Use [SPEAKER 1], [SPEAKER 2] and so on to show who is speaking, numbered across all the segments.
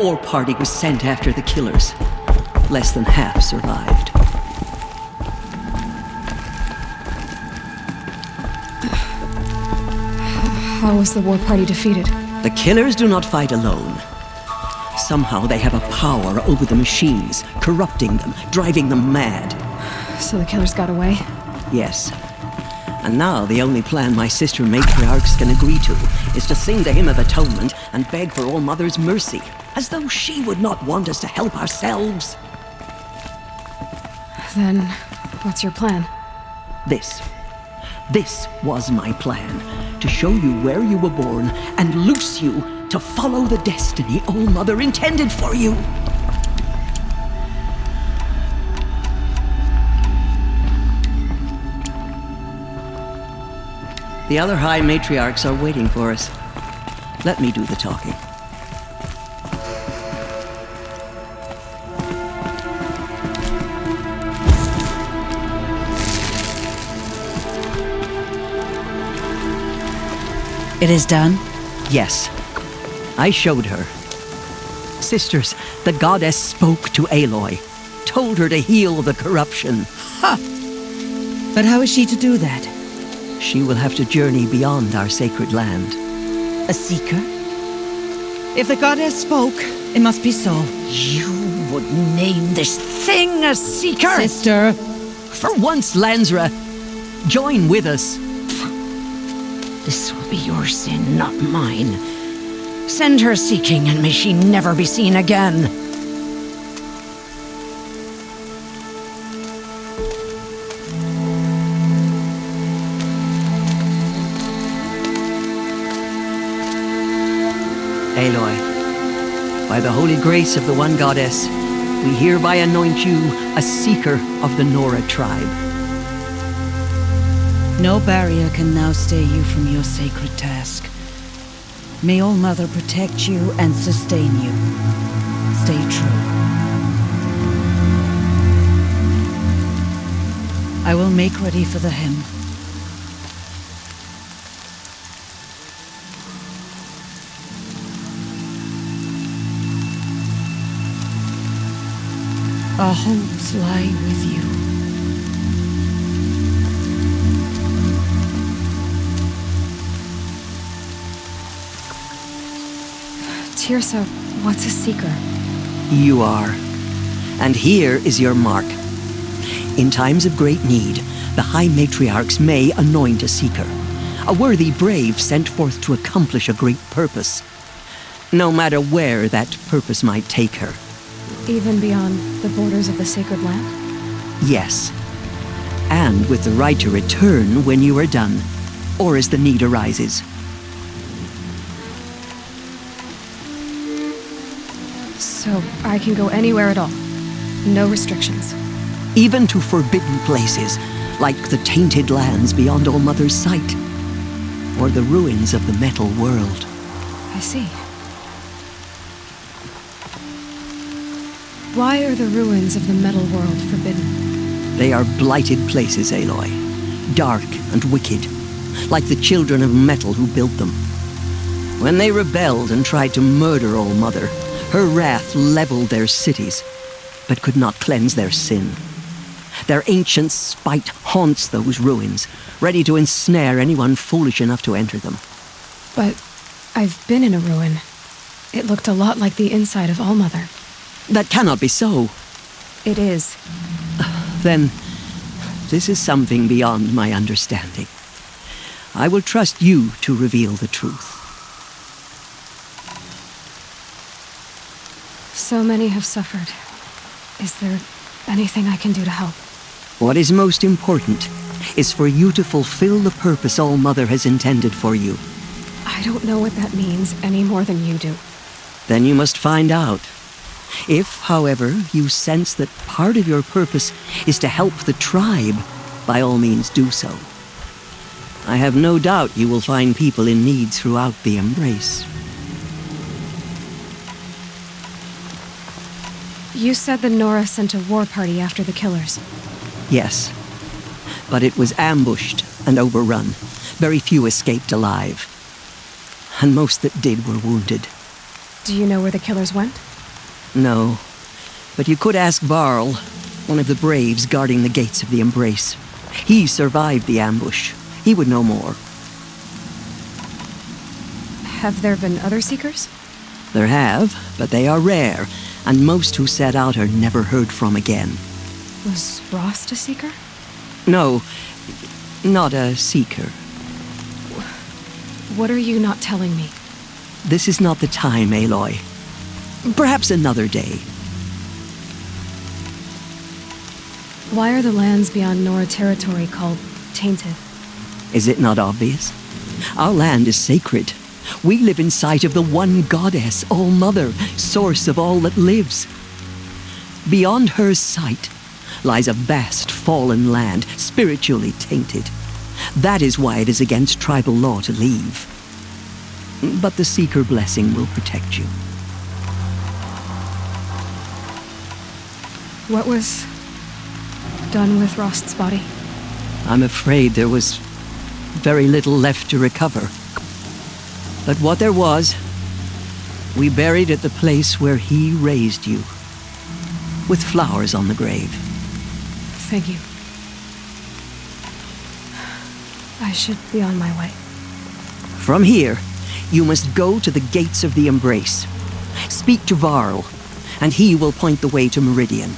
[SPEAKER 1] War party was sent after the killers. Less than half survived.
[SPEAKER 2] How was the war party defeated?
[SPEAKER 1] The killers do not fight alone. Somehow they have a power over the machines, corrupting them, driving them mad.
[SPEAKER 2] So the killers got away?
[SPEAKER 1] Yes. And now the only plan my sister matriarchs can agree to is to sing the hymn of atonement and beg for All Mother's mercy, as though she would not want us to help ourselves.
[SPEAKER 2] Then, what's your plan?
[SPEAKER 1] This was my plan, to show you where you were born and loose you to follow the destiny All Mother intended for you. The other High Matriarchs are waiting for us. Let me do the talking.
[SPEAKER 3] It is done?
[SPEAKER 1] Yes. I showed her. Sisters, the goddess spoke to Aloy, told her to heal the corruption.
[SPEAKER 3] Ha! But how is she to do that?
[SPEAKER 1] She will have to journey beyond our sacred land.
[SPEAKER 3] A seeker? If the goddess spoke, it must be so.
[SPEAKER 1] You would name this thing a seeker?
[SPEAKER 3] Sister!
[SPEAKER 1] For once, Lansra, join with us.
[SPEAKER 4] This will be your sin, not mine. Send her seeking, and may she never be seen again.
[SPEAKER 1] Aloy, by the holy grace of the One Goddess, we hereby anoint you a seeker of the Nora tribe.
[SPEAKER 3] No barrier can now stay you from your sacred task. May All Mother protect you and sustain you. Stay true. I will make ready for the hymn. Our hopes lie with you.
[SPEAKER 2] Tirsa, what's a seeker?
[SPEAKER 1] You are. And here is your mark. In times of great need, the High Matriarchs may anoint a seeker, a worthy brave sent forth to accomplish a great purpose, no matter where that purpose might take her.
[SPEAKER 2] Even beyond the borders of the sacred land?
[SPEAKER 1] Yes. And with the right to return when you are done, or as the need arises.
[SPEAKER 2] So I can go anywhere at all? No restrictions?
[SPEAKER 1] Even to forbidden places, like the tainted lands beyond All Mother's sight, or the ruins of the metal world.
[SPEAKER 2] I see. Why are the ruins of the metal world forbidden?
[SPEAKER 1] They are blighted places, Aloy. Dark and wicked, like the children of metal who built them. When they rebelled and tried to murder All Mother, her wrath leveled their cities, but could not cleanse their sin. Their ancient spite haunts those ruins, ready to ensnare anyone foolish enough to enter them.
[SPEAKER 2] But I've been in a ruin. It looked a lot like the inside of All Mother.
[SPEAKER 1] That cannot be so.
[SPEAKER 2] It is.
[SPEAKER 1] Then, this is something beyond my understanding. I will trust you to reveal the truth.
[SPEAKER 2] So many have suffered. Is there anything I can do to help?
[SPEAKER 1] What is most important is for you to fulfill the purpose All Mother has intended for you.
[SPEAKER 2] I don't know what that means any more than you do.
[SPEAKER 1] Then you must find out. If, however, you sense that part of your purpose is to help the tribe, by all means do so. I have no doubt you will find people in need throughout the Embrace.
[SPEAKER 2] You said the Nora sent a war party after the killers.
[SPEAKER 1] Yes, but it was ambushed and overrun. Very few escaped alive. And most that did were wounded.
[SPEAKER 2] Do you know where the killers went?
[SPEAKER 1] No, but you could ask Varl, one of the braves guarding the gates of the Embrace. He survived the ambush. He would know more.
[SPEAKER 2] Have there been other Seekers?
[SPEAKER 1] There have, but they are rare, and most who set out are never heard from again.
[SPEAKER 2] Was Rost a Seeker?
[SPEAKER 1] No, not a Seeker.
[SPEAKER 2] What are you not telling me?
[SPEAKER 1] This is not the time, Aloy. Perhaps another day.
[SPEAKER 2] Why are the lands beyond Nora territory called tainted?
[SPEAKER 1] Is it not obvious? Our land is sacred. We live in sight of the one goddess, All-Mother, source of all that lives. Beyond her sight lies a vast fallen land, spiritually tainted. That is why it is against tribal law to leave. But the Seeker blessing will protect you.
[SPEAKER 2] What was done with Rost's body?
[SPEAKER 1] I'm afraid there was very little left to recover. But what there was, we buried at the place where he raised you, with flowers on the grave.
[SPEAKER 2] Thank you. I should be on my way.
[SPEAKER 1] From here, you must go to the gates of the Embrace. Speak to Varl, and he will point the way to Meridian.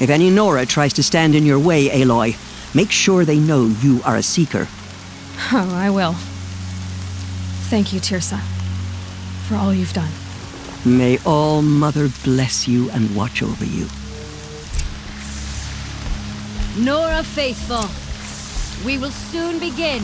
[SPEAKER 1] If any Nora tries to stand in your way, Aloy, make sure they know you are a Seeker.
[SPEAKER 2] Oh, I will. Thank you, Tirsa, for all you've done.
[SPEAKER 1] May All-Mother bless you and watch over you.
[SPEAKER 5] Nora Faithful, we will soon begin.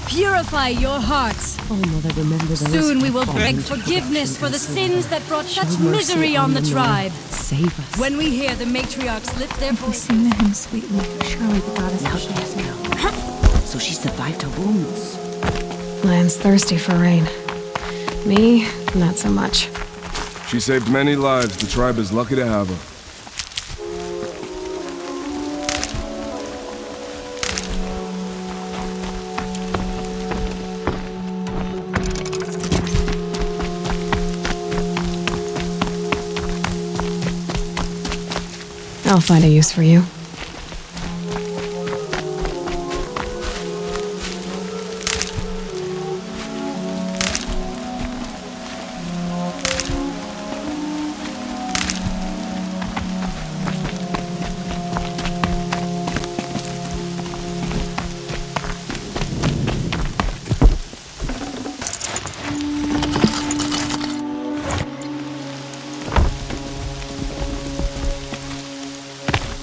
[SPEAKER 5] Purify your hearts.
[SPEAKER 3] Oh, Mother, remember those.
[SPEAKER 5] Soon we will
[SPEAKER 3] who
[SPEAKER 5] beg
[SPEAKER 3] fall into
[SPEAKER 5] forgiveness for the
[SPEAKER 3] corruption.
[SPEAKER 5] sins that brought
[SPEAKER 3] Show
[SPEAKER 5] such
[SPEAKER 3] mercy
[SPEAKER 5] misery on the
[SPEAKER 3] Lord.
[SPEAKER 5] tribe.
[SPEAKER 3] Save us.
[SPEAKER 5] When we hear the matriarchs lift their
[SPEAKER 6] If we
[SPEAKER 5] voices,
[SPEAKER 6] sing the hymn sweetly, surely the goddess
[SPEAKER 3] Now
[SPEAKER 6] will
[SPEAKER 3] she has
[SPEAKER 6] bless us.
[SPEAKER 3] come. So she survived her wounds.
[SPEAKER 2] Land's thirsty for rain. Me, not so much.
[SPEAKER 7] She saved many lives. The tribe is lucky to have her.
[SPEAKER 2] I'll find a use for you.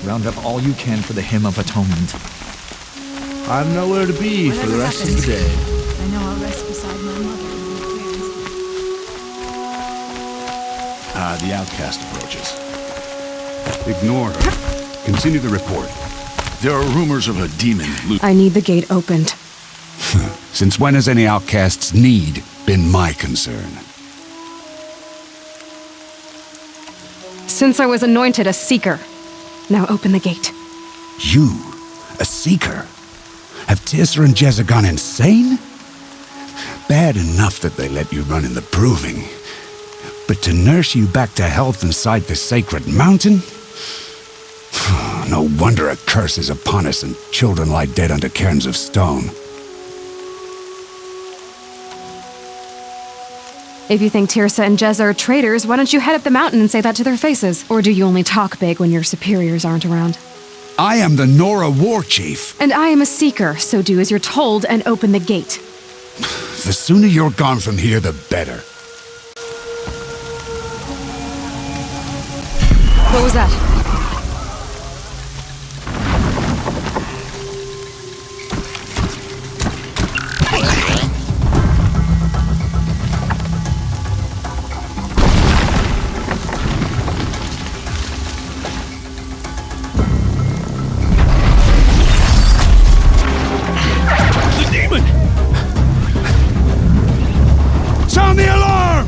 [SPEAKER 8] Round up all you can for the Hymn of Atonement.
[SPEAKER 9] I'm nowhere to be for the rest of the day.
[SPEAKER 6] I know I'll rest beside my mother in the clearance.
[SPEAKER 9] The outcast approaches.
[SPEAKER 10] Ignore her. Continue the report. There are rumors of a demon loose.
[SPEAKER 2] I need the gate opened.
[SPEAKER 10] Since when has any outcast's need been my concern?
[SPEAKER 2] Since I was anointed a Seeker. Now open the gate.
[SPEAKER 10] You, a Seeker? Have Tirsa and Jezza gone insane? Bad enough that they let you run in the proving. But to nurse you back to health inside the sacred mountain? No wonder a curse is upon us and children lie dead under cairns of stone.
[SPEAKER 2] If you think Tirsa and Jezza are traitors, why don't you head up the mountain and say that to their faces? Or do you only talk big when your superiors aren't around?
[SPEAKER 10] I am the Nora War Chief.
[SPEAKER 2] And I am a Seeker, so do as you're told and open the gate.
[SPEAKER 10] The sooner you're gone from here, the better.
[SPEAKER 2] What was that?
[SPEAKER 10] Sound the alarm!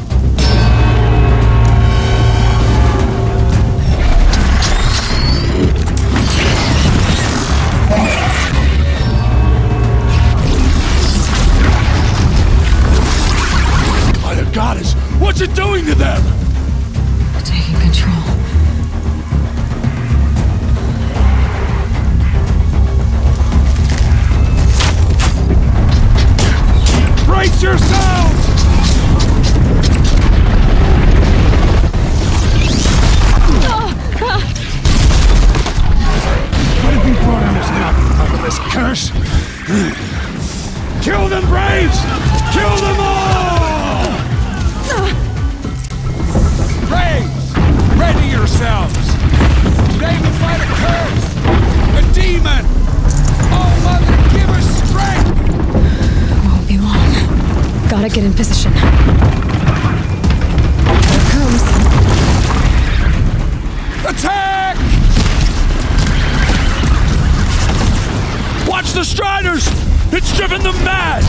[SPEAKER 10] yourselves! What have you brought on us now because of this curse? Kill them, Braves! Kill them all! Braves, ready yourselves! Today we fight a curse! A demon! Oh, Mother, give us strength!
[SPEAKER 2] Won't be long. Gotta get in position. Here it comes.
[SPEAKER 10] Attack! Watch the Striders! It's driven them mad!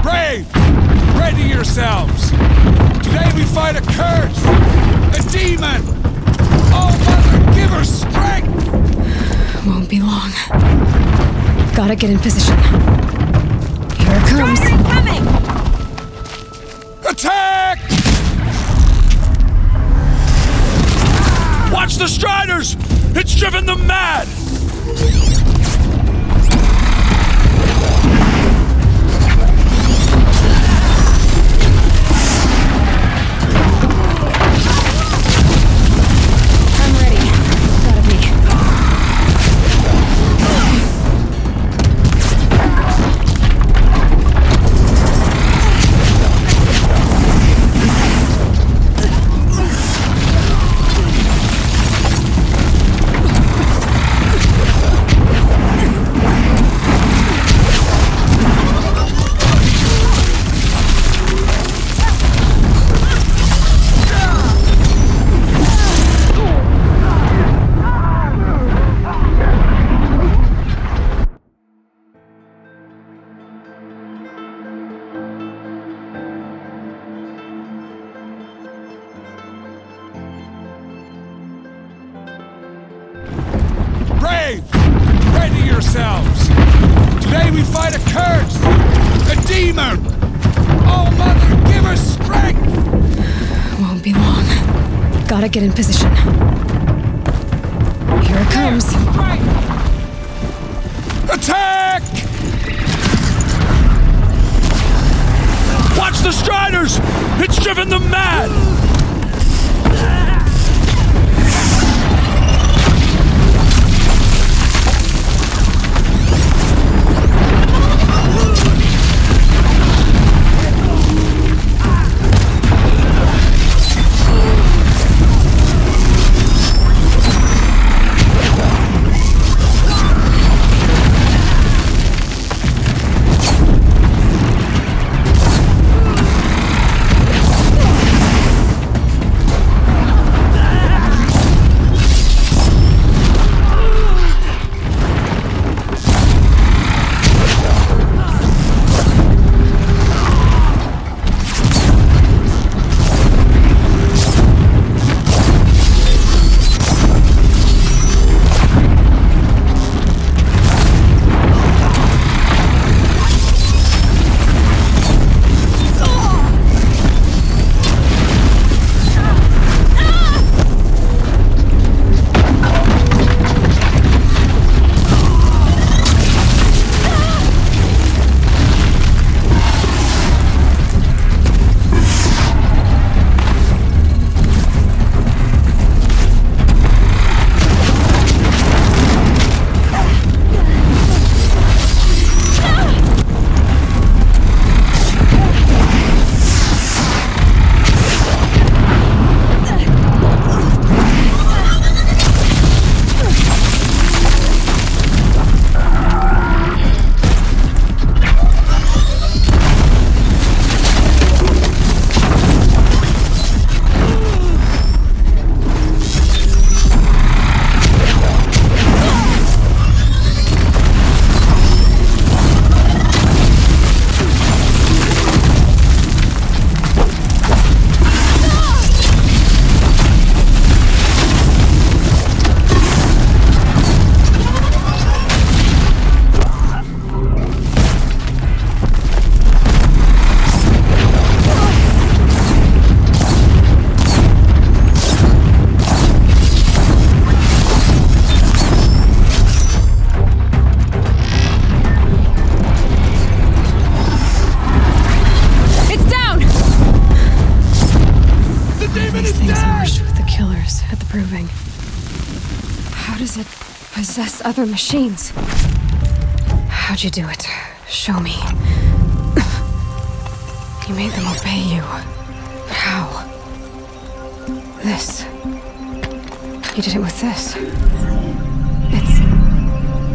[SPEAKER 10] Braves, ready yourselves! Today we fight a curse! A demon! Oh, Mother, give her strength!
[SPEAKER 2] Won't be long. Gotta get in position. Here it comes.
[SPEAKER 10] Attack! Watch the Striders! It's driven them mad!
[SPEAKER 2] I'm ready. Gotta be.
[SPEAKER 10] Braves, ready yourselves! Today we fight a curse! A demon! Oh, Mother, give her strength!
[SPEAKER 2] Won't be long. Gotta get in position. Here it comes.
[SPEAKER 10] Attack! Watch the Striders! It's driven them mad!
[SPEAKER 2] possess other machines. How'd you do it? Show me. You made them obey you. But how? This. You did it with this. It's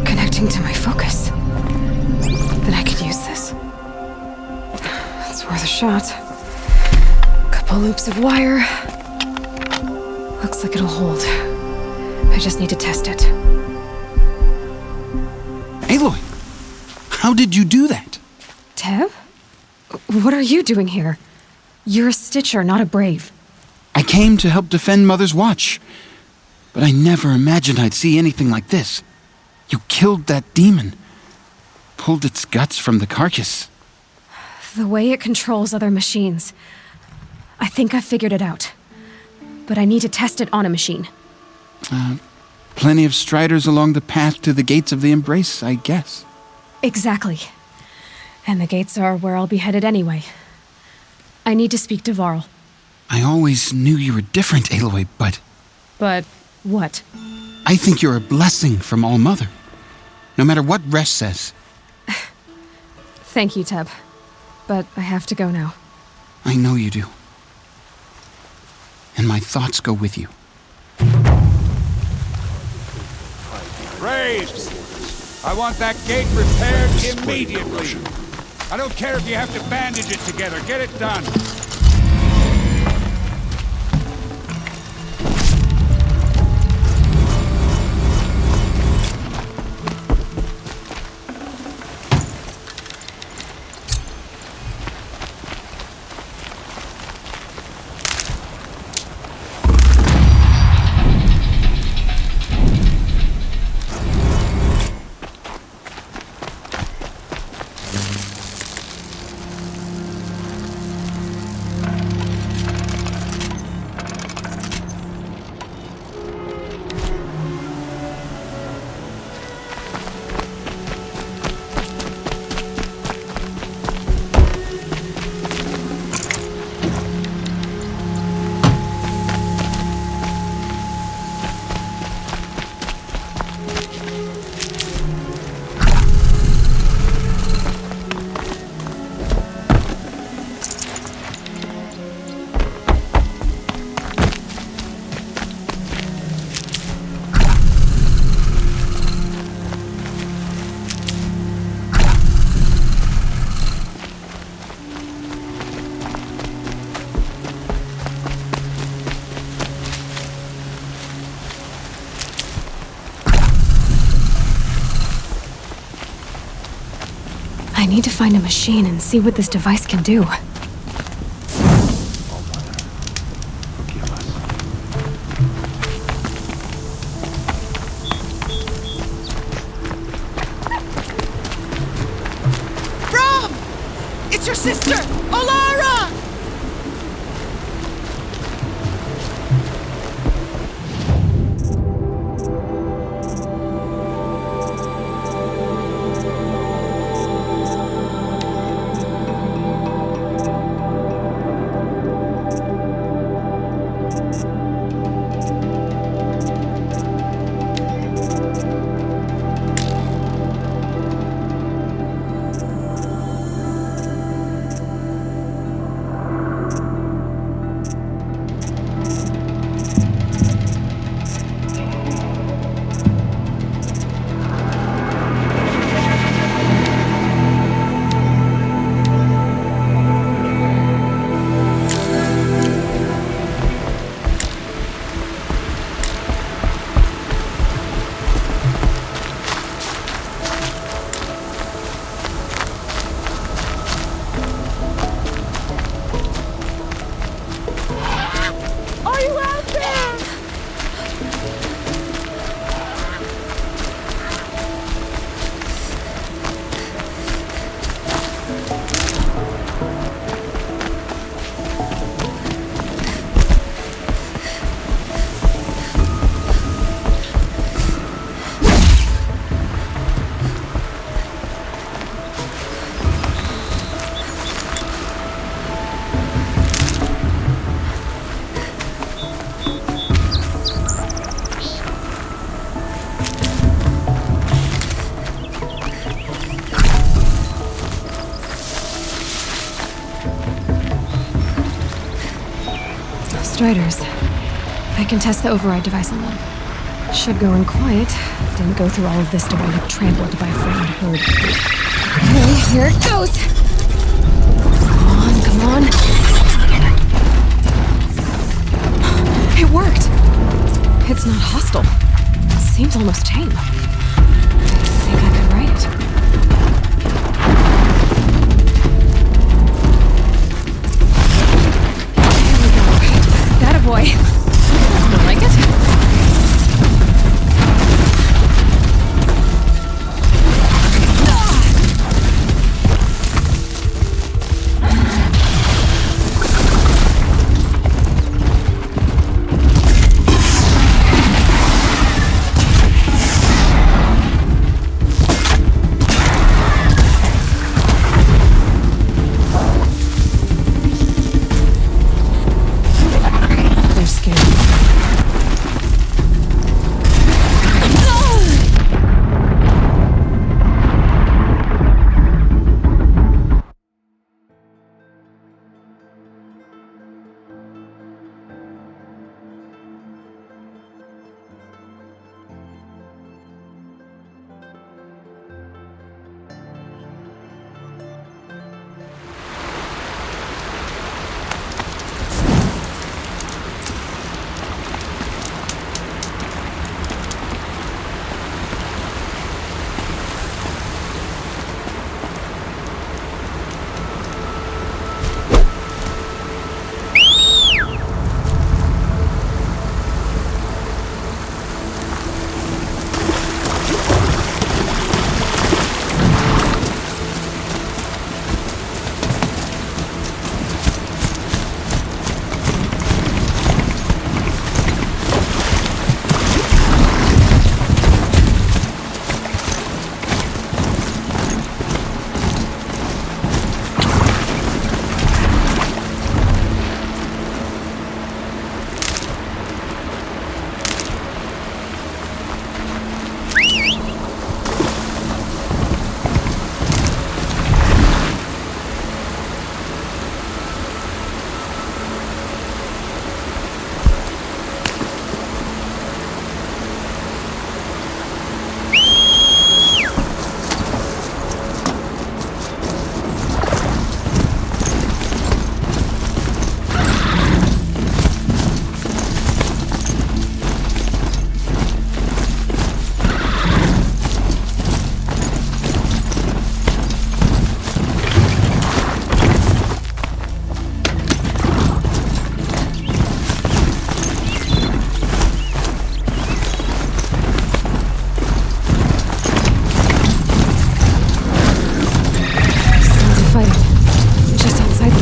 [SPEAKER 2] connecting to my focus. Then I could use this. It's worth a shot. Couple loops of wire. Looks like it'll hold. I just need to test it.
[SPEAKER 10] Aloy, how did you do that?
[SPEAKER 2] Tev? What are you doing here? You're a Stitcher, not a Brave.
[SPEAKER 10] I came to help defend Mother's Watch, but I never imagined I'd see anything like this. You killed that demon, pulled its guts from the carcass.
[SPEAKER 2] The way it controls other machines. I think I figured it out. But I need to test it on a machine.
[SPEAKER 10] Plenty of striders along the path to the gates of the Embrace, I guess.
[SPEAKER 2] Exactly. And the gates are where I'll be headed anyway. I need to speak to Varl.
[SPEAKER 10] I always knew you were different, Aloy, but...
[SPEAKER 2] But what?
[SPEAKER 10] I think you're a blessing from All-Mother. No matter what Resh says.
[SPEAKER 2] Thank you, Teb. But I have to go now.
[SPEAKER 10] I know you do. And my thoughts go with you.
[SPEAKER 11] Braves! I want that gate repaired immediately. I don't care if you have to bandage it together. Get it done.
[SPEAKER 2] I need to find a machine and see what this device can do.
[SPEAKER 3] Brom! It's your sister, Olara!
[SPEAKER 2] Striders. I can test the override device on them. Should go in quiet. Didn't go through all of this to wind up trampled by a frightened herd. Okay, here it goes! Come on. It worked! It's not hostile. Seems almost tame. I think I could write it. There we go. That a boy. Smell like it?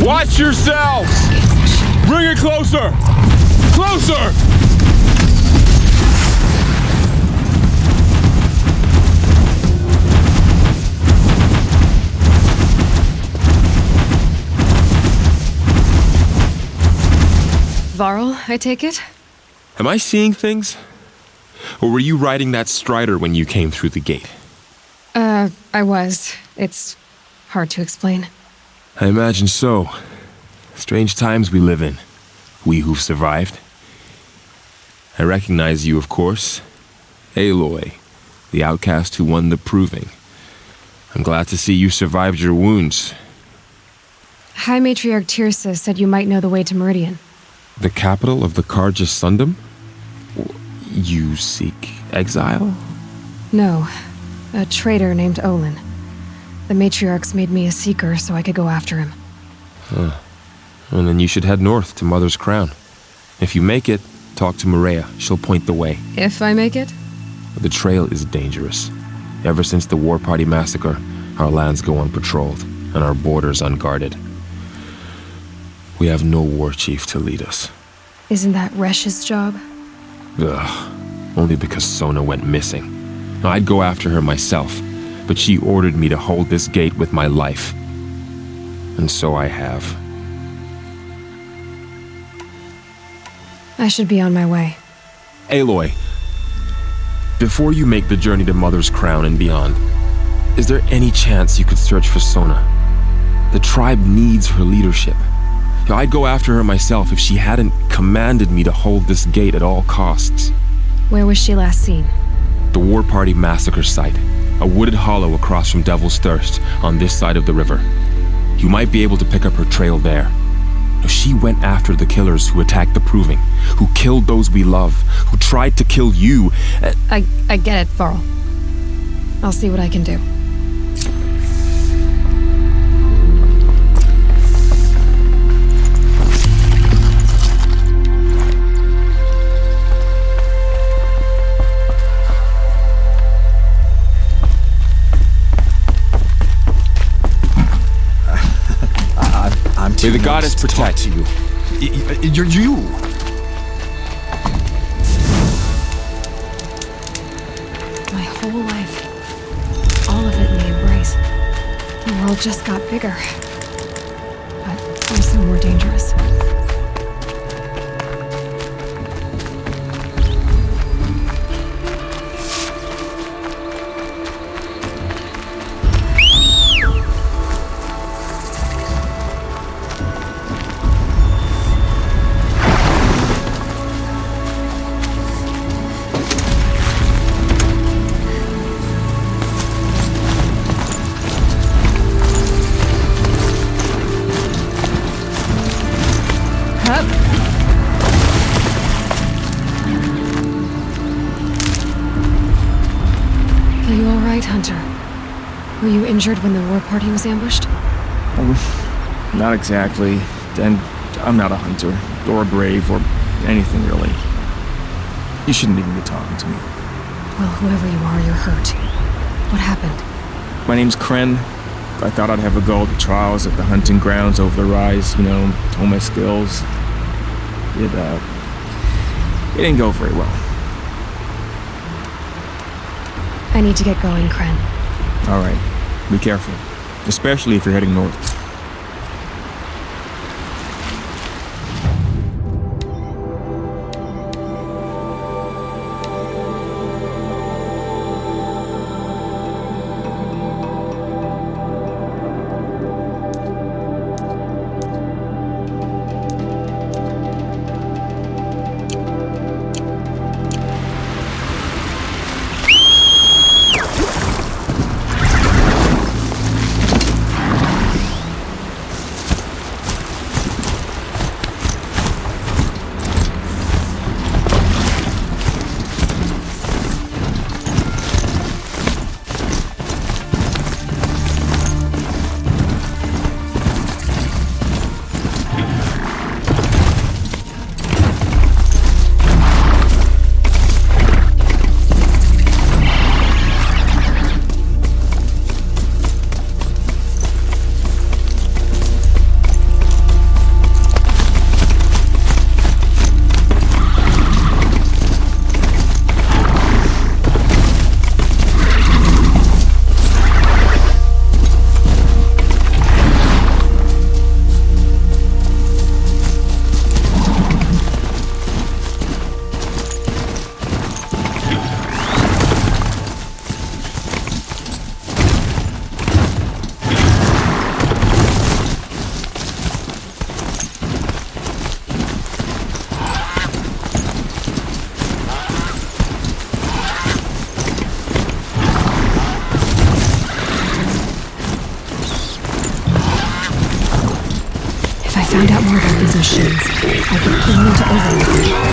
[SPEAKER 7] Watch yourselves! Bring it closer! Closer!
[SPEAKER 2] Varl, I take it?
[SPEAKER 12] Am I seeing things? Or were you riding that Strider when you came through the gate?
[SPEAKER 2] I was. It's hard to explain.
[SPEAKER 12] I imagine so. Strange times we live in. We who've survived. I recognize you, of course. Aloy, the outcast who won the proving. I'm glad to see you survived your wounds.
[SPEAKER 2] High Matriarch Tirsa said you might know the way to Meridian.
[SPEAKER 12] The capital of the Carja Sundom? You seek exile?
[SPEAKER 2] No. A traitor named Olin. The Matriarchs made me a seeker so I could go after him.
[SPEAKER 12] Huh. And then you should head north to Mother's Crown. If you make it, talk to Maria. She'll point the way.
[SPEAKER 2] If I make it?
[SPEAKER 12] The trail is dangerous. Ever since the War Party massacre, our lands go unpatrolled, and our borders unguarded. We have no war chief to lead us.
[SPEAKER 2] Isn't that Resh's job?
[SPEAKER 12] Ugh. Only because Sona went missing. I'd go after her myself, but she ordered me to hold this gate with my life. And so I have.
[SPEAKER 2] I should be on my way.
[SPEAKER 12] Aloy, before you make the journey to Mother's Crown and beyond, is there any chance you could search for Sona? The tribe needs her leadership. I'd go after her myself if she hadn't commanded me to hold this gate at all costs.
[SPEAKER 2] Where was she last seen?
[SPEAKER 12] The War Party massacre site, a wooded hollow across from Devil's Thirst on this side of the river. You might be able to pick up her trail there. She went after the killers who attacked the Proving, who killed those we love, who tried to kill you.
[SPEAKER 2] I get it, Varl. I'll see what I can do.
[SPEAKER 12] May the goddess protect you.
[SPEAKER 8] You're you.
[SPEAKER 2] My whole life, all of it in the embrace. The world just got bigger, but also more dangerous. Are you all right, Hunter? Were you injured when the war party was ambushed?
[SPEAKER 13] Not exactly. And I'm not a hunter, or a brave, or anything really. You shouldn't even be talking to me.
[SPEAKER 2] Well, whoever you are, you're hurt. What happened?
[SPEAKER 13] My name's Kren. I thought I'd have a go at the trials at the hunting grounds over the rise, hone my skills. It didn't go very well.
[SPEAKER 2] I need to get going, Kren.
[SPEAKER 13] All right. Be careful. Especially if you're heading north.
[SPEAKER 2] Find out more about these machines. I can put them into overload.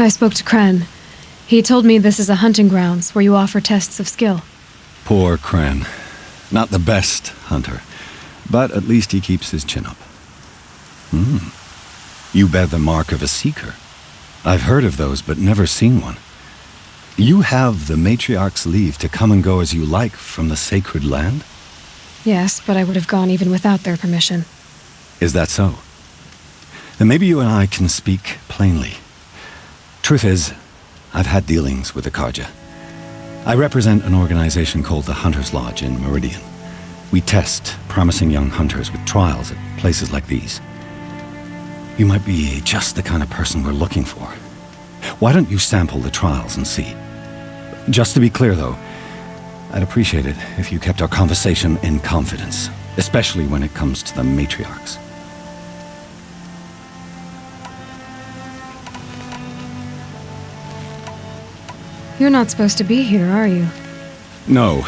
[SPEAKER 2] I spoke to Kren. He told me this is a hunting grounds where you offer tests of skill.
[SPEAKER 14] Poor Kren. Not the best hunter, but at least he keeps his chin up. You bear the mark of a seeker. I've heard of those, but never seen one. You have the matriarch's leave to come and go as you like from the sacred land?
[SPEAKER 2] Yes, but I would have gone even without their permission.
[SPEAKER 14] Is that so? Then maybe you and I can speak plainly. Truth is, I've had dealings with the Karja. I represent an organization called the Hunter's Lodge in Meridian. We test promising young hunters with trials at places like these. You might be just the kind of person we're looking for. Why don't you sample the trials and see? Just to be clear, though, I'd appreciate it if you kept our conversation in confidence, especially when it comes to the matriarchs.
[SPEAKER 2] You're not supposed to be here, are you?
[SPEAKER 14] No.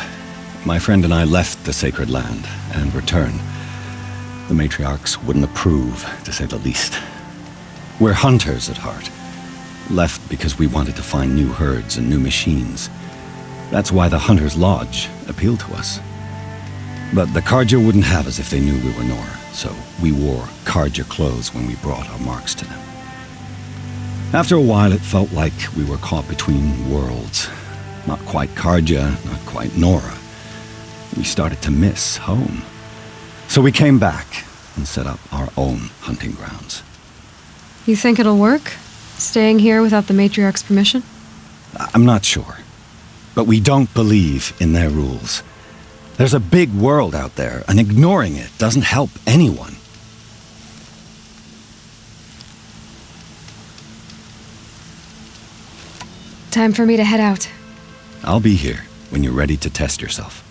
[SPEAKER 14] My friend and I left the sacred land and returned. The matriarchs wouldn't approve, to say the least. We're hunters at heart. Left because we wanted to find new herds and new machines. That's why the Hunter's Lodge appealed to us. But the Karja wouldn't have us if they knew we were Nora, so we wore Karja clothes when we brought our marks to them. After a while, it felt like we were caught between worlds. Not quite Karja, not quite Nora. We started to miss home. So we came back and set up our own hunting grounds.
[SPEAKER 2] You think it'll work? Staying here without the matriarch's permission?
[SPEAKER 14] I'm not sure. But we don't believe in their rules. There's a big world out there, and ignoring it doesn't help anyone.
[SPEAKER 2] Time for me to head out.
[SPEAKER 14] I'll be here when you're ready to test yourself.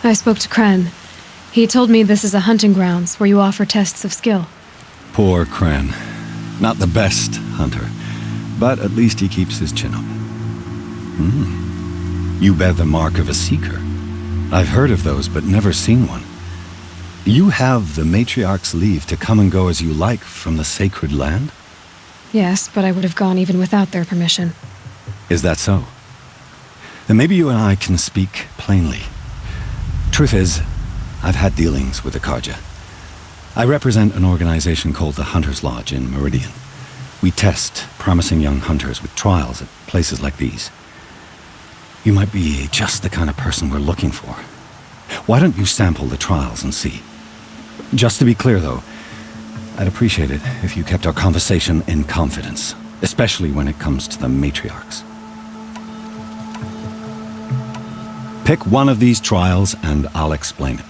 [SPEAKER 2] I spoke to Kren. He told me this is a hunting grounds where you offer tests of skill.
[SPEAKER 14] Poor Kren. Not the best hunter, but at least he keeps his chin up. You bear the mark of a seeker. I've heard of those, but never seen one. You have the matriarch's leave to come and go as you like from the sacred land?
[SPEAKER 2] Yes, but I would have gone even without their permission.
[SPEAKER 14] Is that so? Then maybe you and I can speak plainly. Truth is, I've had dealings with the Karja. I represent an organization called the Hunter's Lodge in Meridian. We test promising young hunters with trials at places like these. You might be just the kind of person we're looking for. Why don't you sample the trials and see? Just to be clear, though, I'd appreciate it if you kept our conversation in confidence, especially when it comes to the matriarchs. Pick one of these trials and I'll explain it.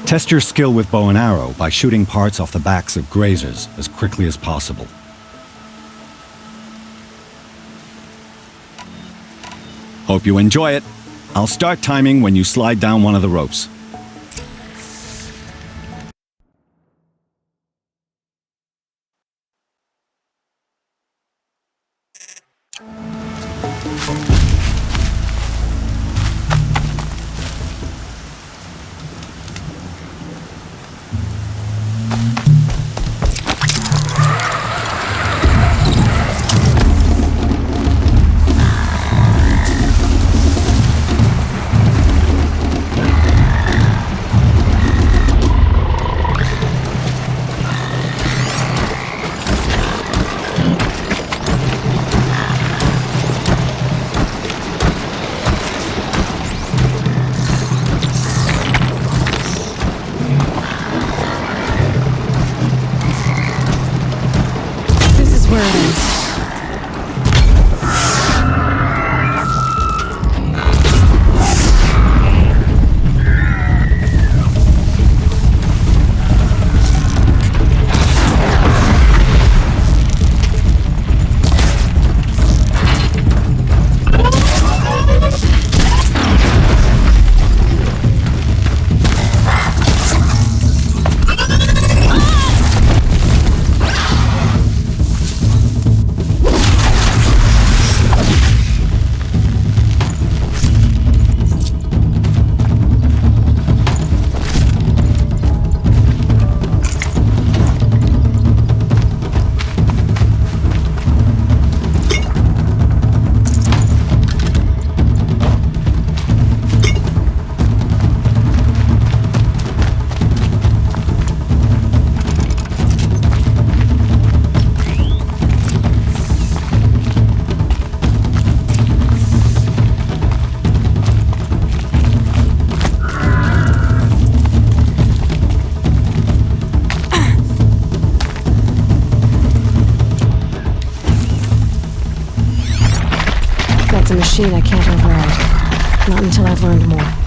[SPEAKER 14] Test your skill with bow and arrow by shooting parts off the backs of grazers as quickly as possible. Hope you enjoy it. I'll start timing when you slide down one of the ropes.
[SPEAKER 2] machine I can't override. Not until I've learned more.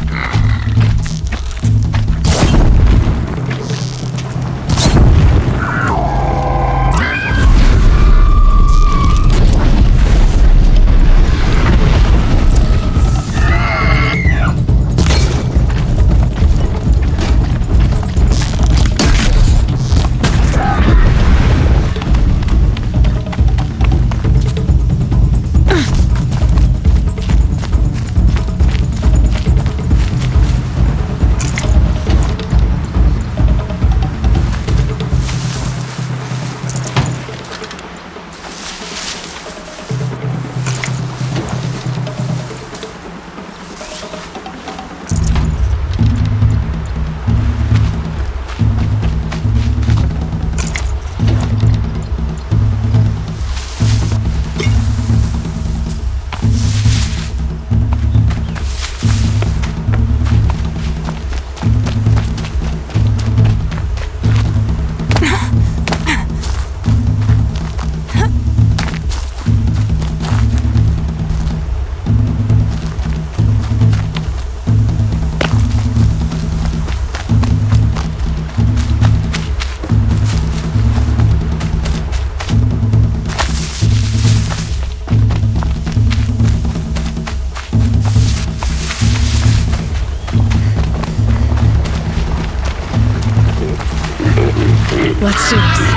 [SPEAKER 2] Let's do this.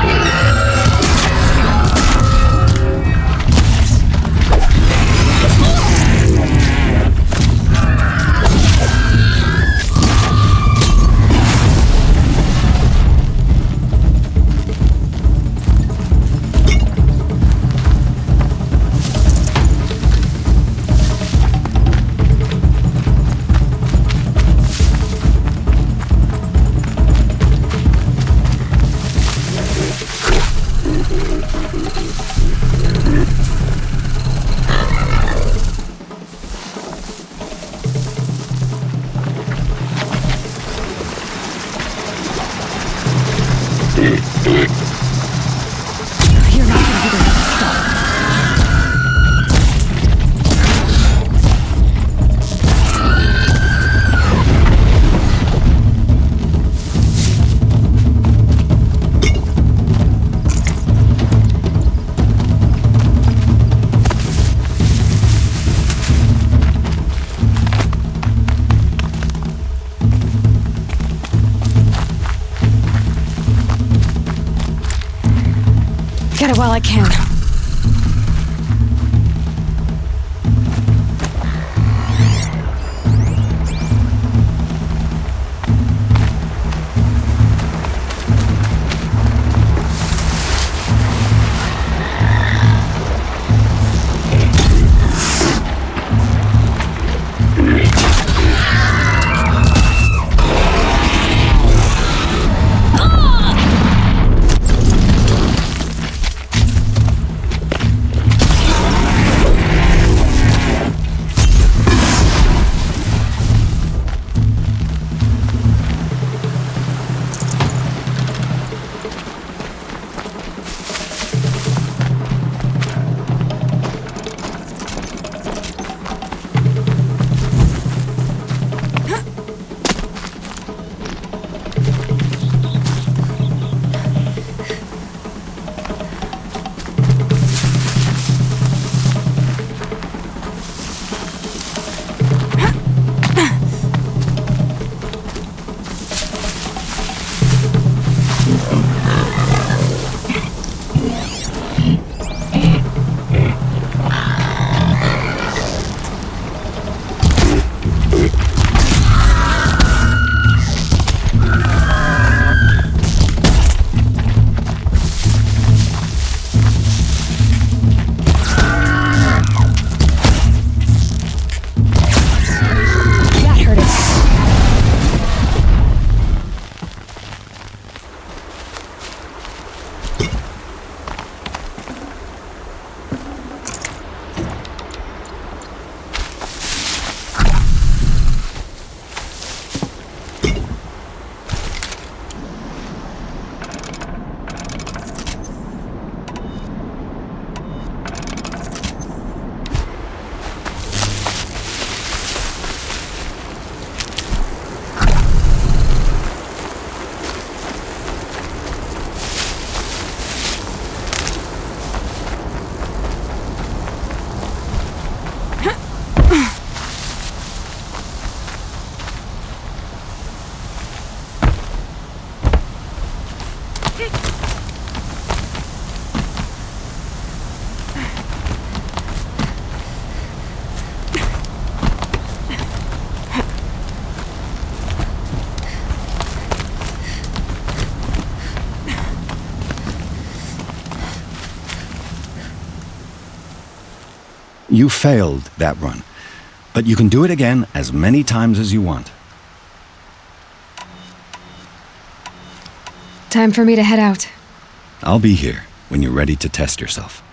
[SPEAKER 2] Get it while I can.
[SPEAKER 14] You failed that run, but you can do it again as many times as you want.
[SPEAKER 2] Time for me to head out.
[SPEAKER 14] I'll be here when you're ready to test yourself.